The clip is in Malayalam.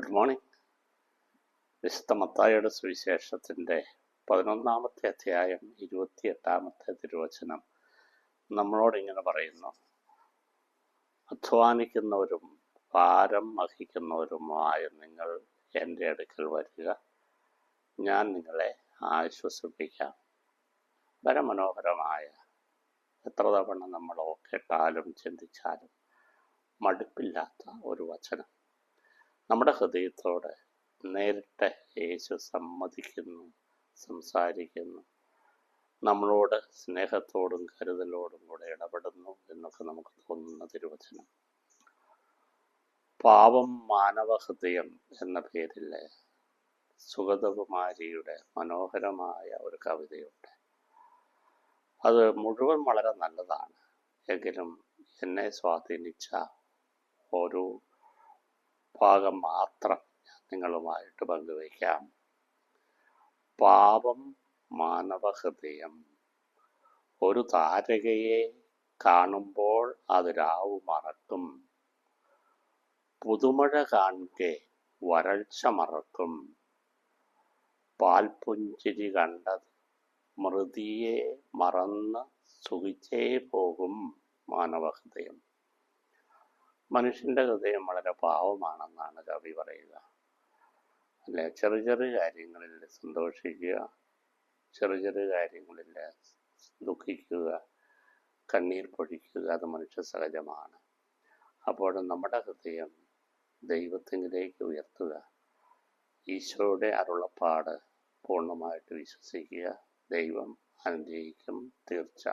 Good morning. വിശുദ്ധ മത്തായിയുടെ സുവിശേഷത്തിൻ്റെ 11-ാമത്തെ അധ്യായം 28-ാമത്തെ തിരുവചനം നമ്മളോടിങ്ങനെ പറയുന്നു: അധ്വാനിക്കുന്നവരും ഭാരം വഹിക്കുന്നവരുമായ നിങ്ങൾ എൻ്റെ അടുക്കൽ വരിക, ഞാൻ നിങ്ങളെ ആശ്വസിപ്പിക്കാം. മനോഹരമായ, എത്ര തവണ നമ്മൾ കേട്ടാലും ചിന്തിച്ചാലും മടുപ്പില്ലാത്ത ഒരു വചനം. നമ്മുടെ ഹൃദയത്തോട് നേരിട്ട് യേശു സംസാരിക്കുന്നു, നമ്മളോട് സ്നേഹത്തോടും കരുതലോടും കൂടെ ഇടപെടുന്നു എന്നൊക്കെ നമുക്ക് തോന്നുന്ന തിരുവചനം. പാവം മാനവ ഹൃദയം എന്ന പേരിൽ സുഗതകുമാരിയുടെ മനോഹരമായ ഒരു കവിതയുണ്ട്. അത് മുഴുവൻ വളരെ നല്ലതാണ്. എങ്കിലും എന്നെ സ്വാധീനിച്ച ഒരു ഭാഗം മാത്രം നിങ്ങളുമായിട്ട് പങ്കുവയ്ക്കാം. പാവം മാനവ ഹൃദയം ഒരു താരകയെ കാണുമ്പോൾ അത് രാവു മറക്കും, പുതുമഴ കാണെ വരൾച്ച മറക്കും, പാൽപുഞ്ചിരി കണ്ടത് മൃതിയെ മറന്ന് സുഖിച്ചേ പോകും മാനവ ഹൃദയം. മനുഷ്യൻ്റെ ഹൃദയം വളരെ പാവമാണെന്നാണ് കവി പറയുക. അല്ലെ, ചെറിയ ചെറിയ കാര്യങ്ങളിൽ സന്തോഷിക്കുക, ചെറിയ ചെറിയ കാര്യങ്ങളിൽ ദുഃഖിക്കുക, കണ്ണീർ പൊഴിക്കുക, അത് മനുഷ്യ സഹജമാണ്. അപ്പോൾ നമ്മുടെ ഹൃദയം ദൈവത്തിലേക്ക് ഉയർത്തുക, ഈശോയുടെ അരുളപ്പാട് പൂർണ്ണമായിട്ട് വിശ്വസിക്കുക. ദൈവം അനുഗ്രഹിക്കും, തീർച്ച.